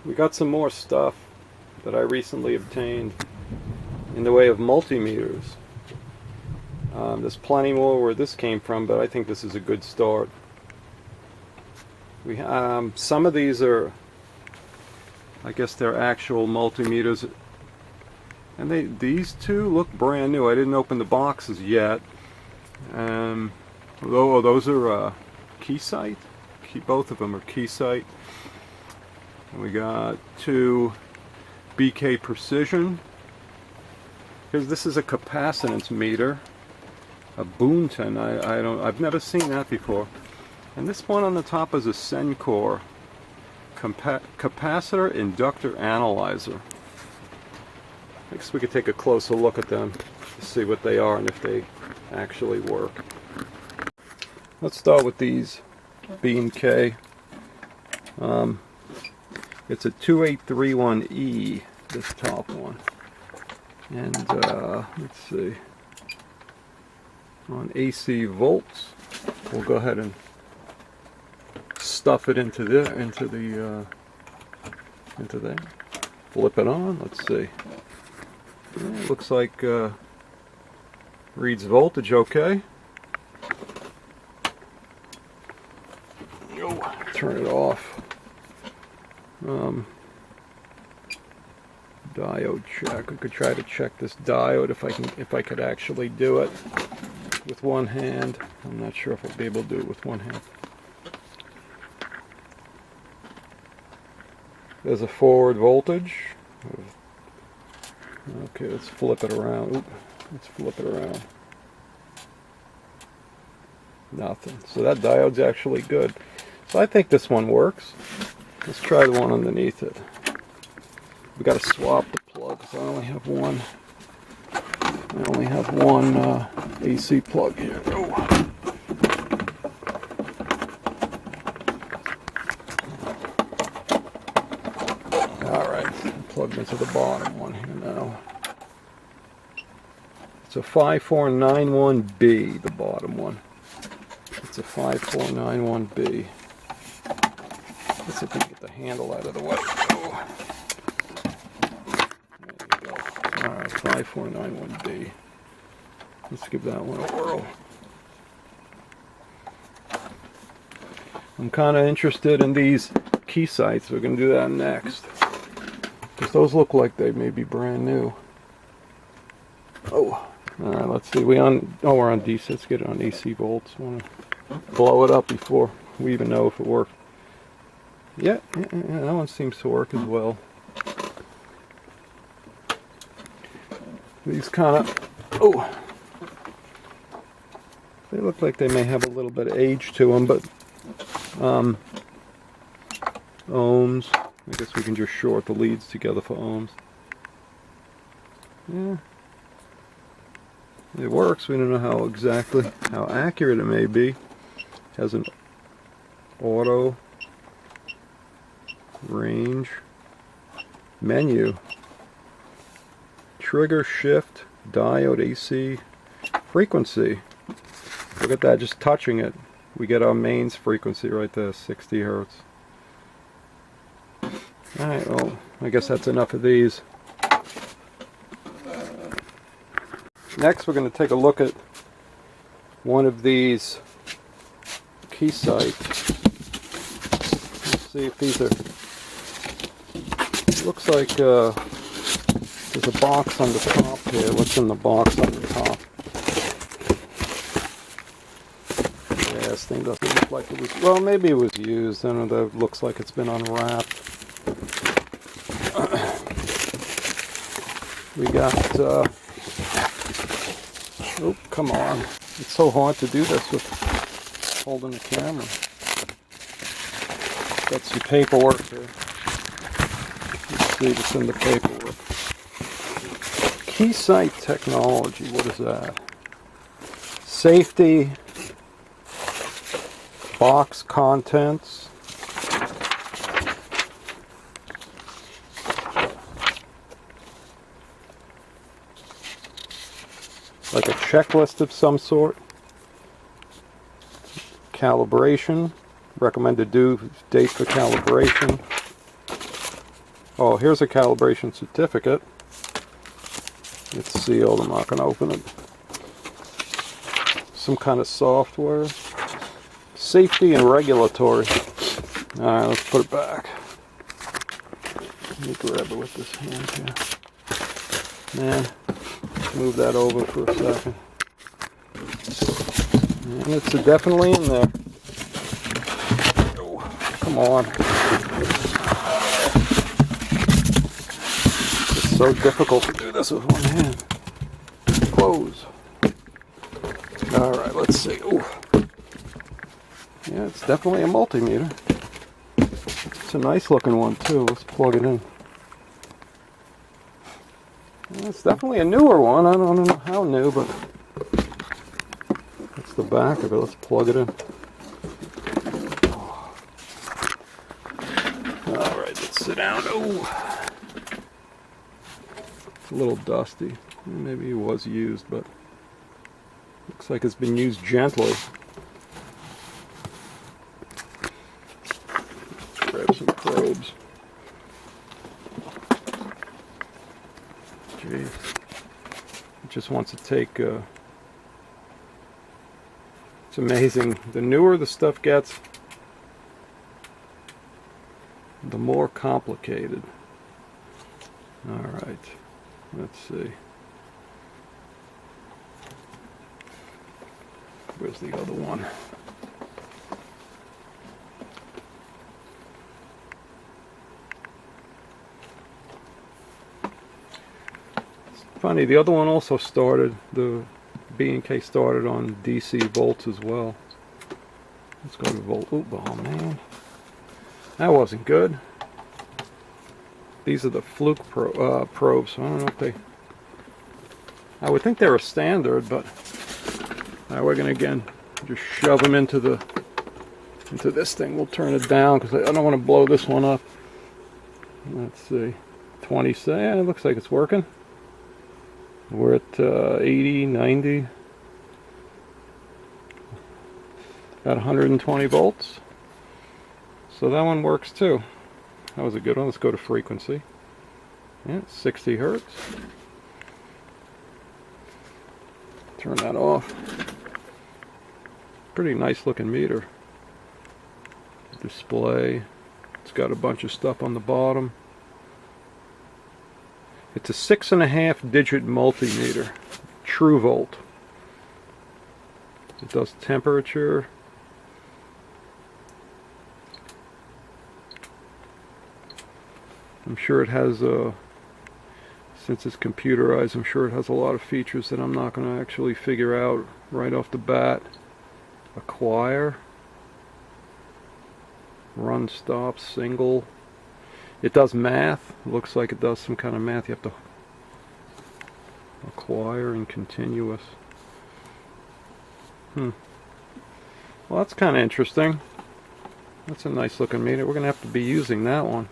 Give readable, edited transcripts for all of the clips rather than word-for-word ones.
we got some more stuff that I recently obtained in the way of multimeters. There's plenty more where this came from, but I think this is a good start. We some of these are, I guess they're actual multimeters, and these two look brand new. I didn't open the boxes yet. Oh, those are Keysight. Both of them are Keysight. And we got two B&K Precision. Because this is a capacitance meter, a Boonton. I've never seen that before. And this one on the top is a Sencore capacitor inductor analyzer. I guess we could take a closer look at them to see what they are and if they actually work. Let's start with these B&K. It's a 2831E, this top one. And let's see, on AC volts, we'll go ahead and stuff it into there. Flip it on. Let's see. Yeah, it looks like reads voltage okay. Turn it off. Diode check. We could try to check this diode if I could actually do it with one hand. I'm not sure if I'll be able to do it with one hand. There's a forward voltage. Okay, let's flip it around. Oop, let's flip it around. Nothing. So that diode's actually good. So I think this one works. Let's try the one underneath it. We got to swap the plug because I only have one. AC plug here. Oh. All right, plugged into the bottom one here now. It's a 5491B, the bottom one. It's a 5491B. Let's see if we can get the handle out of the way. Oh. There you go. Alright, 5491B. Let's give that one a whirl. I'm kind of interested in these Keysights. We're going to do that next. Because those look like they may be brand new. Oh. Alright, let's see. We're on DC. Let's get it on AC volts. I want to blow it up before we even know if it works. Yeah, that one seems to work as well. These kind of, they look like they may have a little bit of age to them, but ohms. I guess we can just short the leads together for ohms. Yeah, it works. We don't know how accurate it may be. It has an auto range menu, trigger, shift, diode, AC, frequency. Look at that, just touching it we get our mains frequency right there, 60 Hertz. Alright, well, I guess that's enough of these. Next we're going to take a look at one of these Keysight. Let's see if these are, looks like there's a box on the top here. What's in the box on the top? Yeah, this thing doesn't look like it was, well, maybe it was used. I don't know, that looks like it's been unwrapped. We got, oh, come on. It's so hard to do this with holding the camera. Got some paperwork here. Let's see what's in the paperwork. Keysight technology, what is that? Safety, box contents. Like a checklist of some sort. Calibration, recommended due date for calibration. Oh, here's a calibration certificate. It's sealed. I'm not going to open it. Some kind of software. Safety and regulatory. Alright, let's put it back. Let me grab it with this hand here. Man, move that over for a second. And it's definitely in there. Oh, come on. It's so difficult to do this with one hand. Close. Alright, let's see. Ooh. Yeah, it's definitely a multimeter. It's a nice looking one too. Let's plug it in. Yeah, it's definitely a newer one. I don't know how new, but that's the back of it. Let's plug it in. Oh. Alright, let's sit down. Oh. It's a little dusty. Maybe it was used, but looks like it's been used gently. Let's grab some probes. Jeez. It just wants to take... it's amazing. The newer the stuff gets, the more complicated. Alright. Let's see. Where's the other one? It's funny, the other one also started, the B&K started on DC volts as well. Let's go to volt. Oh man. That wasn't good. These are the fluke probes. So I don't know if they... I would think they're a standard, but... Now we're going to again just shove them into this thing. We'll turn it down because I don't want to blow this one up. Let's see. 20, yeah, it looks like it's working. We're at 80, 90. About 120 volts. So that one works too. That was a good one. Let's go to frequency. Yeah, 60 hertz. Turn that off. Pretty nice looking meter. Display. It's got a bunch of stuff on the bottom. It's a 6.5 digit multimeter. True volt. It does temperature. I'm sure it has since it's computerized, I'm sure it has a lot of features that I'm not going to actually figure out right off the bat. Acquire, run, stop, single. It does math. It looks like it does some kind of math. You have to acquire and continuous. Well, that's kind of interesting. That's a nice looking meter. We're going to have to be using that one.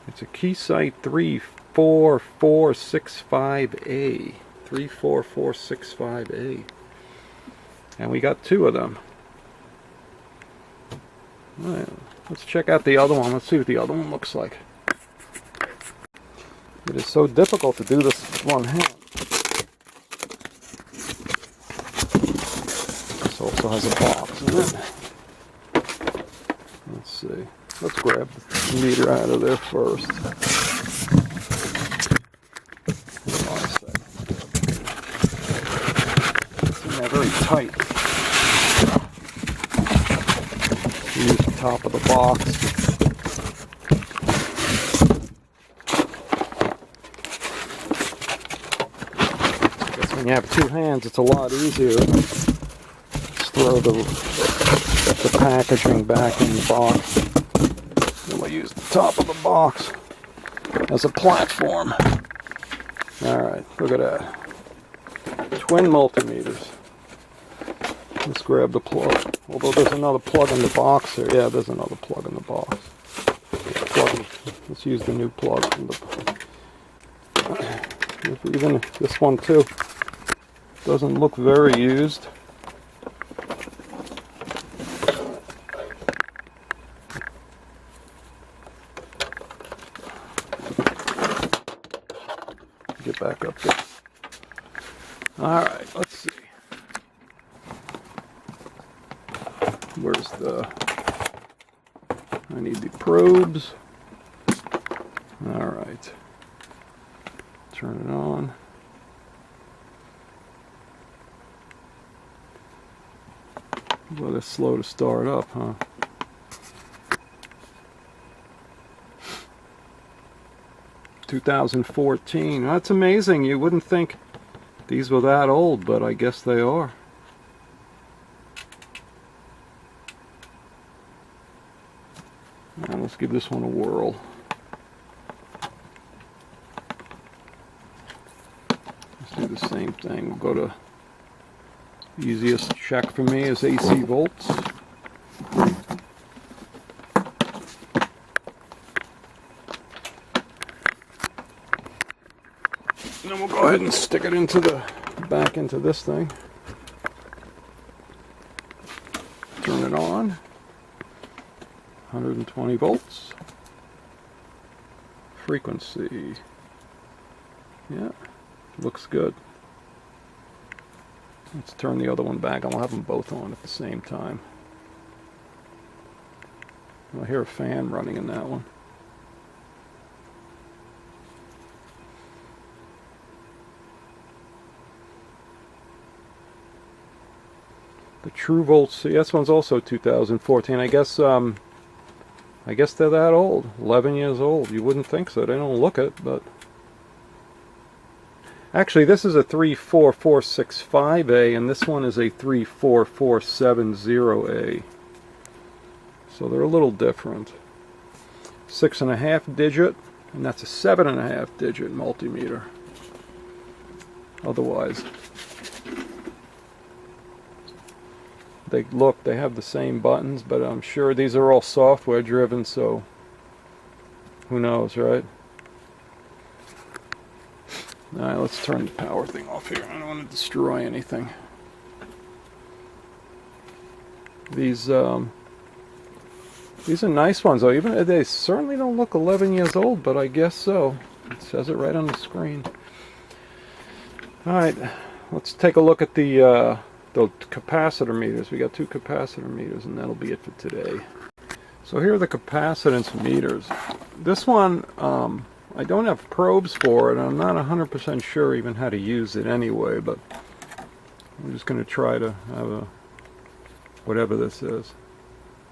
It's a Keysight 34465A. 34465A. And we got two of them. Alright, let's check out the other one. Let's see what the other one looks like. It is so difficult to do this with one hand. This also has a box in it. Let's see. Let's grab the meter out of there first. Hold on a second. It's in there very tight. Use the top of the box. I guess when you have two hands, it's a lot easier. Just throw the packaging back in the box. Then we'll use the top of the box as a platform. Alright, look at that. Twin multimeters. Let's grab the plug. Although there's another plug in the box here. Yeah, there's another plug in the box. Let's use the new plug. Even this one too doesn't look very used. it back up there. Alright, let's see. Where's the... I need the probes. Alright. Turn it on. Well, it's slow to start up, huh? (2014). That's amazing. You wouldn't think these were that old, but I guess they are. Now let's give this one a whirl. Let's do the same thing. We'll go to easiest check for me is AC volts. And then we'll go ahead and stick it into the back into this thing. Turn it on. 120 volts. Frequency. Yeah, looks good. Let's turn the other one back. I'll have them both on at the same time. I hear a fan running in that one. The True Volts, this one's also 2014. I guess they're that old. 11 years old. You wouldn't think so. They don't look it, but actually this is a 34465A and this one is a 34470A. So they're a little different. 6.5 digit, and that's a 7.5 digit multimeter. Otherwise, they have the same buttons, but I'm sure these are all software driven, so who knows, right? Alright, let's turn the power thing off here. I don't want to destroy anything. These are nice ones, though. Even they certainly don't look 11 years old, but I guess so. It says it right on the screen. Alright, let's take a look at the capacitor meters. We got 2 capacitor meters, and that'll be it for today. So here are the capacitance meters. This one, I don't have probes for it. I'm not 100% sure even how to use it anyway, but I'm just going to try to have a, whatever this is,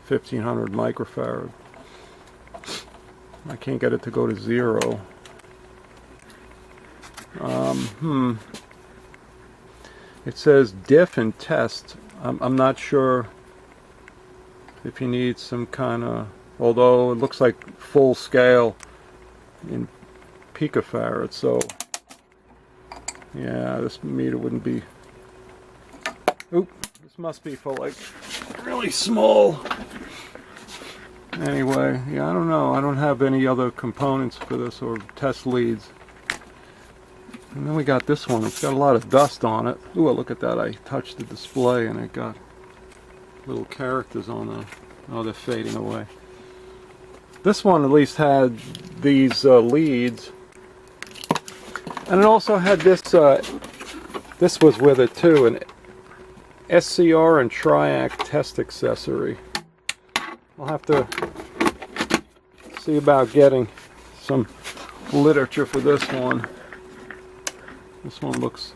1500 microfarad. I can't get it to go to 0. It says diff and test. I'm not sure if you need some kind of, although it looks like full scale in picofarad, so yeah, this meter wouldn't be, oop, this must be for like really small. Anyway, yeah, I don't know. I don't have any other components for this or test leads. And then we got this one. It's got a lot of dust on it. Ooh, look at that. I touched the display and it got little characters on the... Oh, they're fading away. This one at least had these leads. And it also had this... this was with it too. An SCR and Triac test accessory. I'll have to see about getting some literature for this one. This one looks,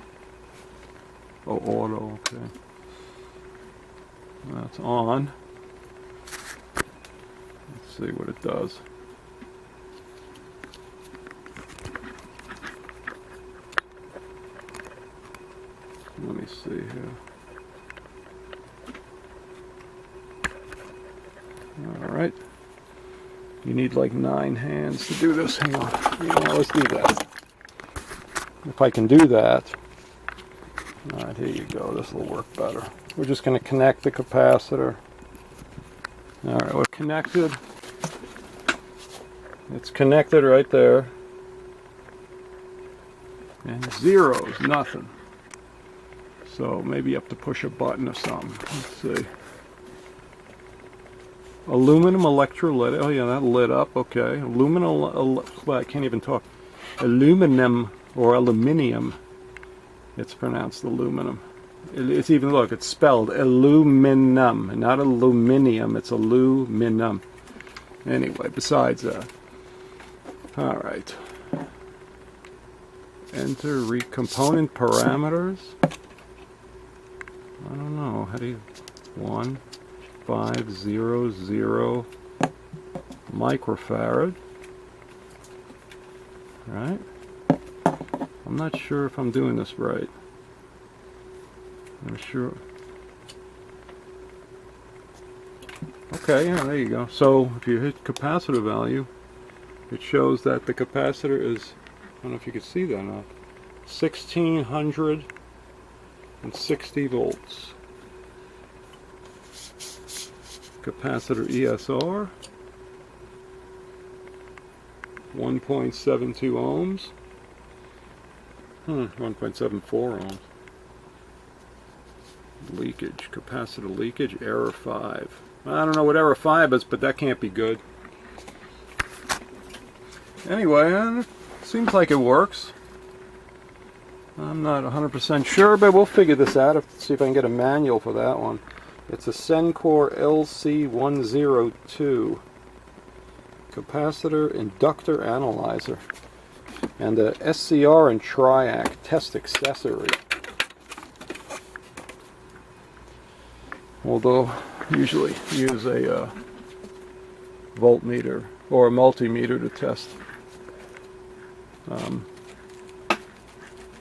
oh, auto, okay. That's on. Let's see what it does. Let me see here. Alright. You need like 9 hands to do this. Hang on. Yeah, let's do that. If I can do that. Alright, here you go. This will work better. We're just going to connect the capacitor. Alright, we're connected. It's connected right there. And 0 is nothing. So maybe you have to push a button or something. Let's see. Aluminum electrolytic. Oh yeah, that lit up. Okay. Aluminum. Well, I can't even talk. Aluminum or aluminium. It's pronounced aluminum. It's even, look, it's spelled aluminum, not aluminium, it's aluminum. Anyway, besides that. Alright. Enter component parameters. I don't know, how do you, 1500 microfarad. Right? I'm not sure if I'm doing this right. I'm sure. Okay, yeah, there you go. So if you hit capacitor value, it shows that the capacitor is, I don't know if you can see that or not, 1660 volts. Capacitor ESR, 1.72 ohms. 1.74 ohms. Leakage, capacitor leakage, error 5. I don't know what error 5 is, but that can't be good. Anyway, it seems like it works. I'm not 100% sure, but we'll figure this out. See if I can get a manual for that one. It's a Sencore LC102 capacitor inductor analyzer, and the SCR and Triac test accessory. Although usually use a voltmeter or a multimeter to test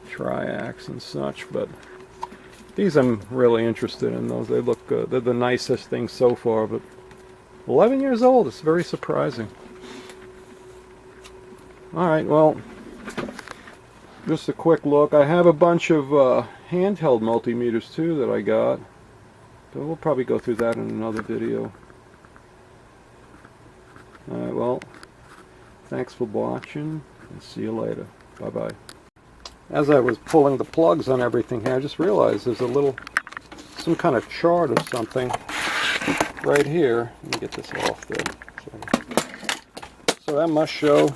Triacs and such, but these I'm really interested in. Those, they look good. They're the nicest things so far, but 11 years old, it's very surprising. Alright, well, just a quick look. I have a bunch of handheld multimeters too that I got, but we'll probably go through that in another video. Alright, well, thanks for watching, and see you later. Bye bye. As I was pulling the plugs on everything here, I just realized there's some kind of chart or something right here. Let me get this off there. So that must show,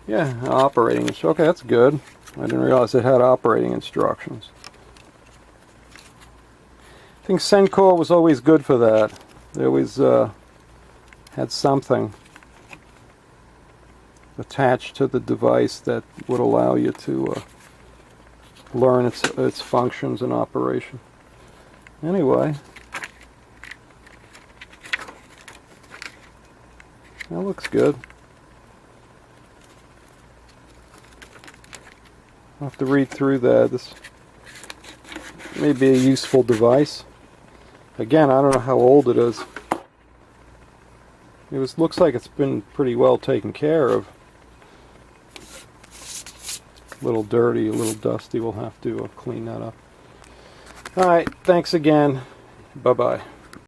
yeah, operating. Okay, that's good. I didn't realize it had operating instructions. I think Sencore was always good for that. They always had something attached to the device that would allow you to learn its functions and operation. Anyway, that looks good. I'll have to read through that. This may be a useful device. Again, I don't know how old it is. It looks like it's been pretty well taken care of. A little dirty, a little dusty. We'll have to clean that up. Alright, thanks again. Bye-bye.